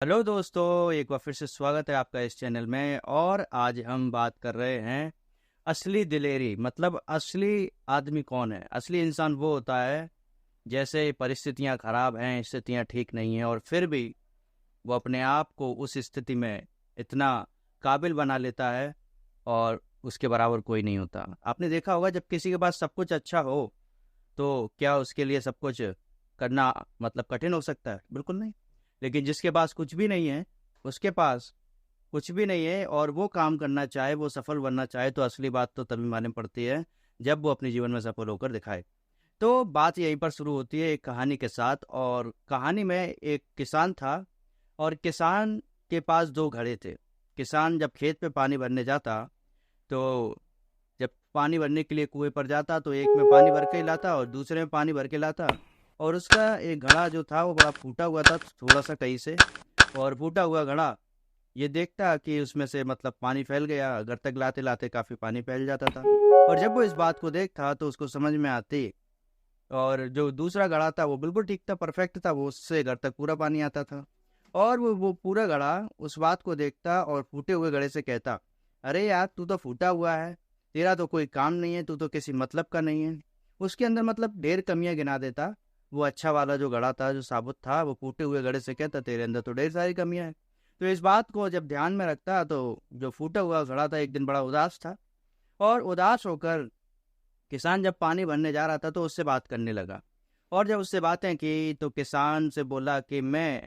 Hello दोस्तों, एक बार फिर से स्वागत है आपका इस चैनल में। और आज हम बात कर रहे हैं असली दिलेरी, मतलब असली आदमी कौन है। असली इंसान वो होता है जैसे परिस्थितियां खराब हैं, स्थितियां ठीक नहीं हैं, और फिर भी वो अपने आप को उस स्थिति में इतना काबिल बना लेता है और उसके बराबर कोई नहीं होता। आपने देखा होगा, जब किसी के पास सब कुछ अच्छा हो तो क्या उसके लिए सब कुछ करना मतलब कठिन हो सकता है? बिल्कुल नहीं। लेकिन जिसके पास कुछ भी नहीं है, उसके पास कुछ भी नहीं है और वो काम करना चाहे, वो सफल बनना चाहे, तो असली बात तो तभी मालूम पड़ती है जब वो अपने जीवन में सफल होकर दिखाए। तो बात यहीं पर शुरू होती है एक कहानी के साथ। और कहानी में एक किसान था और किसान के पास दो घड़े थे। किसान जब खेत पे पानी भरने जाता, तो जब पानी भरने के लिए कुएं पर जाता तो एक में पानी भर के लाता और दूसरे में पानी भर के लाता। और उसका एक घड़ा जो था वो बड़ा फूटा हुआ था, थोड़ा सा कहीं से। और फूटा हुआ घड़ा ये देखता कि उसमें से मतलब पानी फैल गया, घर तक लाते लाते काफी पानी फैल जाता था। और जब वो इस बात को देखता तो उसको समझ में आती, और जो दूसरा घड़ा था वो बिल्कुल ठीक था, परफेक्ट था, वो उससे घर तक पूरा पानी आता था। और वो पूरा घड़ा उस बात को देखता और फूटे हुए घड़े से कहता, अरे यार, तू तो फूटा हुआ है, तेरा तो कोई काम नहीं है, तू तो किसी मतलब का नहीं है। उसके अंदर मतलब ढेर कमियां गिना देता। वो अच्छा वाला जो घड़ा था, जो साबुत था, वो फूटे हुए घड़े से कहता, तेरे अंदर तो ढेर सारी कमियां हैं। तो इस बात को जब ध्यान में रखता तो जो फूटा हुआ घड़ा था एक दिन बड़ा उदास था। और उदास होकर किसान जब पानी भरने जा रहा था तो उससे बात करने लगा। और जब उससे बातें की तो किसान से बोला कि मैं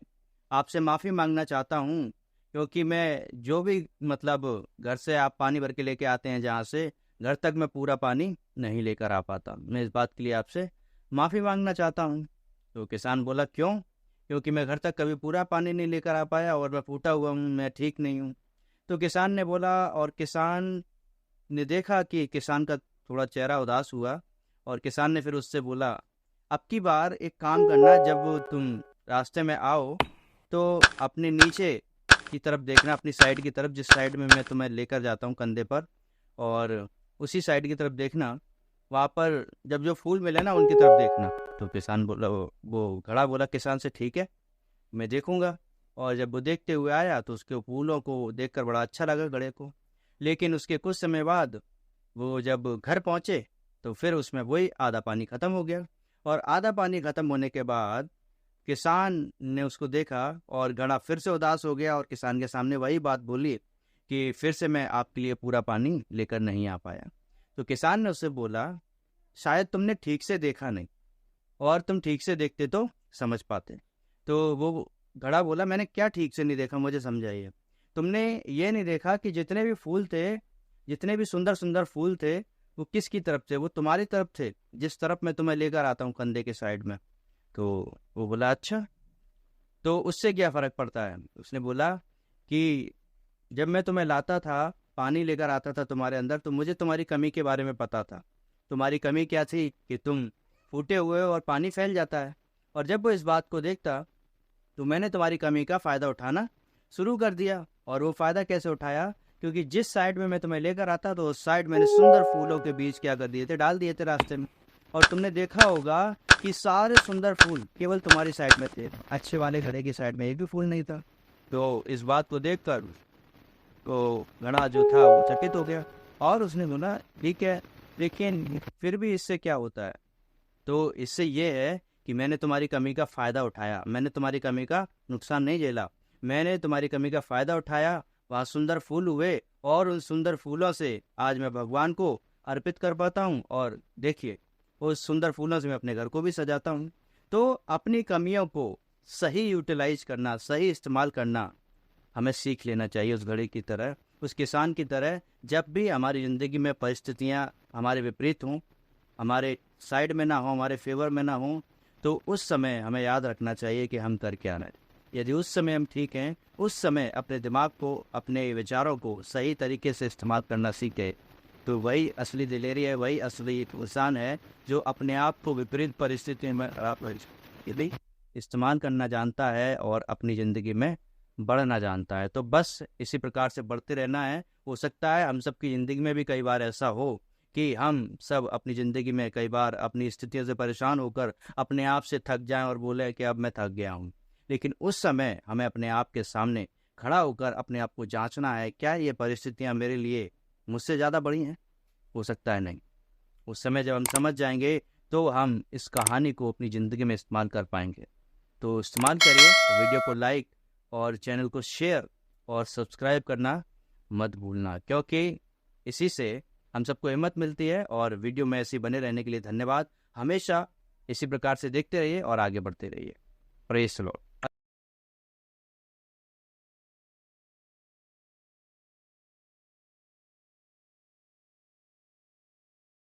आपसे माफ़ी मांगना चाहता हूँ, क्योंकि मैं जो भी मतलब घर से आप पानी भर के लेके आते हैं, जहाँ से घर तक मैं पूरा पानी नहीं लेकर आ पाता। मैं इस बात के लिए आपसे माफ़ी मांगना चाहता हूँ। तो किसान बोला, क्यों? क्योंकि मैं घर तक कभी पूरा पानी नहीं लेकर आ पाया और मैं फूटा हुआ हूँ, मैं ठीक नहीं हूँ। तो किसान ने बोला, और किसान ने देखा कि किसान का थोड़ा चेहरा उदास हुआ। और किसान ने फिर उससे बोला, अब की बार एक काम करना, जब वो तुम रास्ते में आओ तो अपने नीचे की तरफ देखना, अपनी साइड की तरफ, जिस साइड में मैं तुम्हें लेकर जाता हूँ कंधे पर, और उसी साइड की तरफ देखना। वहाँ पर जब जो फूल मिले ना, उनकी तरफ देखना। तो किसान बोला, वो घड़ा बोला किसान से, ठीक है, मैं देखूंगा। और जब वो देखते हुए आया तो उसके फूलों को देखकर बड़ा अच्छा लगा घड़े को। लेकिन उसके कुछ समय बाद वो जब घर पहुंचे तो फिर उसमें वही आधा पानी खत्म हो गया। और आधा पानी खत्म होने के बाद किसान ने उसको देखा और घड़ा फिर से उदास हो गया और किसान के सामने वही बात बोली कि फिर से मैं आपके लिए पूरा पानी लेकर नहीं आ पाया। तो किसान ने उससे बोला, शायद तुमने ठीक से देखा नहीं, और तुम ठीक से देखते तो समझ पाते। तो वो घड़ा बोला, मैंने क्या ठीक से नहीं देखा, मुझे समझाइए। तुमने ये नहीं देखा कि जितने भी फूल थे, जितने भी सुंदर सुंदर फूल थे, वो किसकी तरफ थे? वो तुम्हारी तरफ थे, जिस तरफ मैं तुम्हें लेकर आता हूँ कंधे के साइड में। तो वो बोला, अच्छा, तो उससे क्या फर्क पड़ता है? उसने बोला कि जब मैं तुम्हें लाता था, पानी लेकर आता था तुम्हारे अंदर, तो मुझे तुम्हारी कमी के बारे में पता था। तुम्हारी कमी क्या थी कि तुम फूटे हुए हो और पानी फैल जाता है। और जब वो इस बात को देखता तो मैंने तुम्हारी कमी का फ़ायदा उठाना शुरू कर दिया। और वो फ़ायदा कैसे उठाया? क्योंकि जिस साइड में मैं तुम्हें लेकर आता तो उस साइड मैंने सुंदर फूलों के बीज क्या कर दिए थे, डाल दिए थे रास्ते में। और तुमने देखा होगा कि सारे सुंदर फूल केवल तुम्हारी साइड में थे, अच्छे वाले घड़े की साइड में एक भी फूल नहीं था। तो इस बात को देखकर तो घड़ा जो था वो चकित हो गया। और उसने बोला, ठीक है, लेकिन फिर भी इससे क्या होता है? तो इससे ये है कि मैंने तुम्हारी कमी का फ़ायदा उठाया, मैंने तुम्हारी कमी का नुकसान नहीं झेला। मैंने तुम्हारी कमी का फ़ायदा उठाया, वहाँ सुंदर फूल हुए, और उन सुंदर फूलों से आज मैं भगवान को अर्पित कर पाता हूँ। और देखिए, उस सुंदर फूलों से मैं अपने घर को भी सजाता हूँ। तो अपनी कमियों को सही यूटिलाइज करना, सही इस्तेमाल करना हमें सीख लेना चाहिए, उस घड़ी की तरह, उस किसान की तरह। जब भी हमारी ज़िंदगी में परिस्थितियाँ हमारे विपरीत हों, हमारे साइड में ना हो, हमारे फेवर में ना हो, तो उस समय हमें याद रखना चाहिए कि हम कर क्या रहे हैं। यदि उस समय हम ठीक हैं, उस समय अपने दिमाग को, अपने विचारों को सही तरीके से इस्तेमाल करना सीखे, तो वही असली दिलेरी है, वही असली इंसान है जो अपने आप को विपरीत परिस्थितियों में यदि इस्तेमाल करना जानता है और अपनी ज़िंदगी में बढ़ना जानता है। तो बस इसी प्रकार से बढ़ते रहना है। हो सकता है हम सब की ज़िंदगी में भी कई बार ऐसा हो कि हम सब अपनी ज़िंदगी में कई बार अपनी स्थितियों से परेशान होकर अपने आप से थक जाएं और बोले कि अब मैं थक गया हूँ। लेकिन उस समय हमें अपने आप के सामने खड़ा होकर अपने आप को जांचना है, क्या ये परिस्थितियां मेरे लिए मुझसे ज़्यादा बड़ी हैं? हो सकता है नहीं। उस समय जब हम समझ जाएंगे तो हम इस कहानी को अपनी ज़िंदगी में इस्तेमाल कर पाएंगे। तो इस्तेमाल करिए, वीडियो को लाइक और चैनल को शेयर और सब्सक्राइब करना मत भूलना, क्योंकि इसी से हम सबको हिम्मत मिलती है। और वीडियो में ऐसे बने रहने के लिए धन्यवाद। हमेशा इसी प्रकार से देखते रहिए और आगे बढ़ते रहिए। Praise the Lord.